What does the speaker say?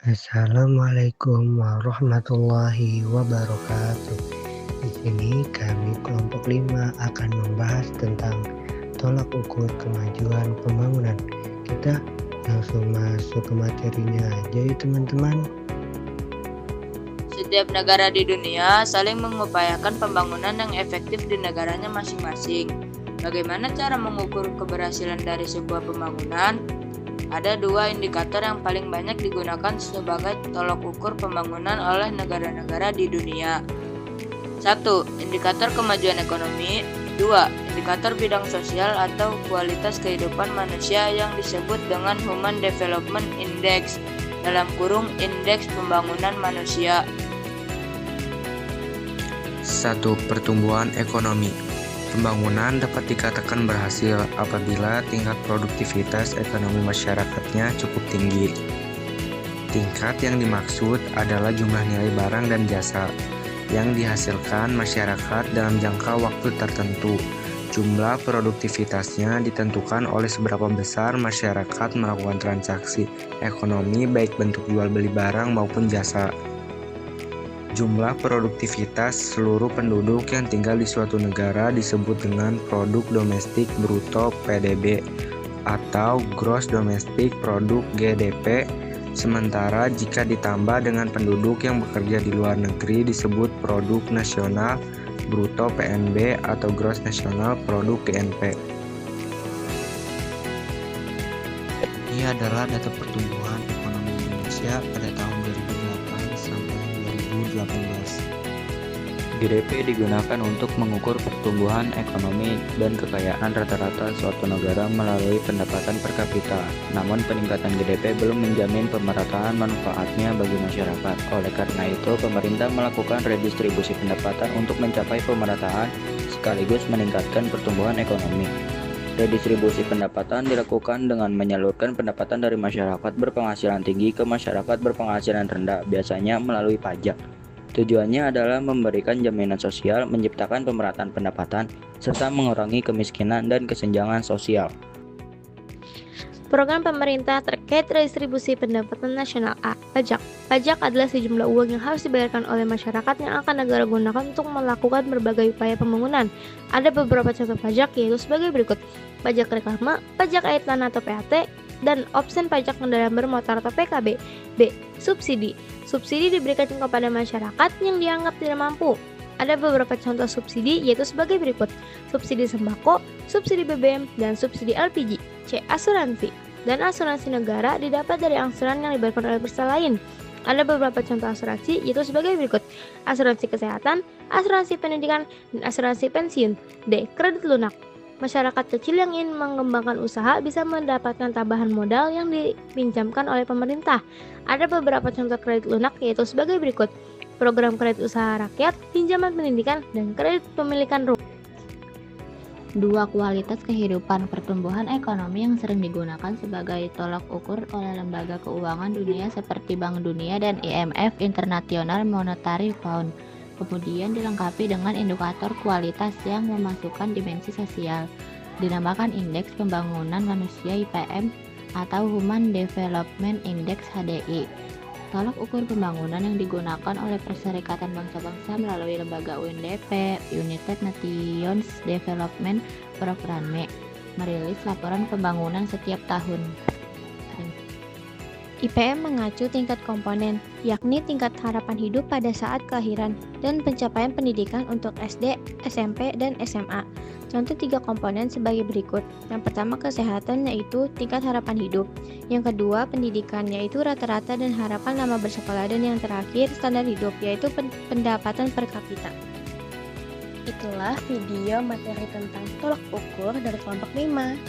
Assalamualaikum warahmatullahi wabarakatuh. Di sini kami kelompok 5 akan membahas tentang tolak ukur kemajuan pembangunan. Kita langsung masuk ke materinya aja ya teman-teman. Setiap negara di dunia saling mengupayakan pembangunan yang efektif di negaranya masing-masing. Bagaimana cara mengukur keberhasilan dari sebuah pembangunan? Ada dua indikator yang paling banyak digunakan sebagai tolak ukur pembangunan oleh negara-negara di dunia. 1. Indikator kemajuan ekonomi. 2. Indikator bidang sosial atau kualitas kehidupan manusia yang disebut dengan Human Development Index (Indeks Pembangunan Manusia). 1. Pertumbuhan ekonomi. Pembangunan dapat dikatakan berhasil apabila tingkat produktivitas ekonomi masyarakatnya cukup tinggi. Tingkat yang dimaksud adalah jumlah nilai barang dan jasa yang dihasilkan masyarakat dalam jangka waktu tertentu. Jumlah produktivitasnya ditentukan oleh seberapa besar masyarakat melakukan transaksi ekonomi baik bentuk jual beli barang maupun jasa. Jumlah produktivitas seluruh penduduk yang tinggal di suatu negara disebut dengan produk domestik bruto (PDB) atau gross domestic product (GDP). Sementara jika ditambah dengan penduduk yang bekerja di luar negeri disebut produk nasional bruto (PNB) atau gross national product (GNP). Ini adalah data pertumbuhan ekonomi Indonesia pada tahun 2008 sampai 2018. GDP digunakan untuk mengukur pertumbuhan ekonomi dan kekayaan rata-rata suatu negara melalui pendapatan per kapita. Namun peningkatan GDP belum menjamin pemerataan manfaatnya bagi masyarakat. Oleh karena itu, pemerintah melakukan redistribusi pendapatan untuk mencapai pemerataan sekaligus meningkatkan pertumbuhan ekonomi. Redistribusi pendapatan dilakukan dengan menyalurkan pendapatan dari masyarakat berpenghasilan tinggi ke masyarakat berpenghasilan rendah, biasanya melalui pajak. Tujuannya adalah memberikan jaminan sosial, menciptakan pemerataan pendapatan, serta mengurangi kemiskinan dan kesenjangan sosial. Program pemerintah terkait redistribusi pendapatan nasional A. Pajak. Pajak adalah sejumlah uang yang harus dibayarkan oleh masyarakat yang akan negara gunakan untuk melakukan berbagai upaya pembangunan. Ada beberapa contoh pajak yaitu sebagai berikut: pajak reklame, pajak air tanah atau PAT, dan opsen pajak kendaraan bermotor atau PKB. B. Subsidi. Subsidi diberikan kepada masyarakat yang dianggap tidak mampu. Ada beberapa contoh subsidi yaitu sebagai berikut: subsidi sembako, subsidi BBM, dan subsidi LPG. C. Asuransi. Dan asuransi negara didapat dari angsuran yang dibayarkan oleh peserta lain. Ada beberapa contoh asuransi yaitu sebagai berikut: asuransi kesehatan, asuransi pendidikan, dan asuransi pensiun. D. Kredit lunak. Masyarakat kecil yang ingin mengembangkan usaha bisa mendapatkan tambahan modal yang dipinjamkan oleh pemerintah. Ada beberapa contoh kredit lunak yaitu sebagai berikut: program kredit usaha rakyat, pinjaman pendidikan, dan kredit pemilikan rumah. 2. Kualitas kehidupan. Pertumbuhan ekonomi yang sering digunakan sebagai tolak ukur oleh lembaga keuangan dunia seperti Bank Dunia dan IMF (International Monetary Fund). Kemudian dilengkapi dengan indikator kualitas yang memasukkan dimensi sosial, dinamakan Indeks Pembangunan Manusia (IPM) atau Human Development Index (HDI). Tolak ukur pembangunan yang digunakan oleh Perserikatan Bangsa-Bangsa melalui lembaga UNDP, United Nations Development Programme, merilis laporan pembangunan setiap tahun. IPM mengacu tingkat komponen, yakni tingkat harapan hidup pada saat kelahiran dan pencapaian pendidikan untuk SD, SMP, dan SMA. Contoh 3 komponen sebagai berikut. Yang pertama kesehatan, yaitu tingkat harapan hidup. Yang kedua pendidikan, yaitu rata-rata dan harapan lama bersekolah. Dan yang terakhir standar hidup, yaitu pendapatan per kapita. Itulah video materi tentang tolak ukur dari kelompok 5.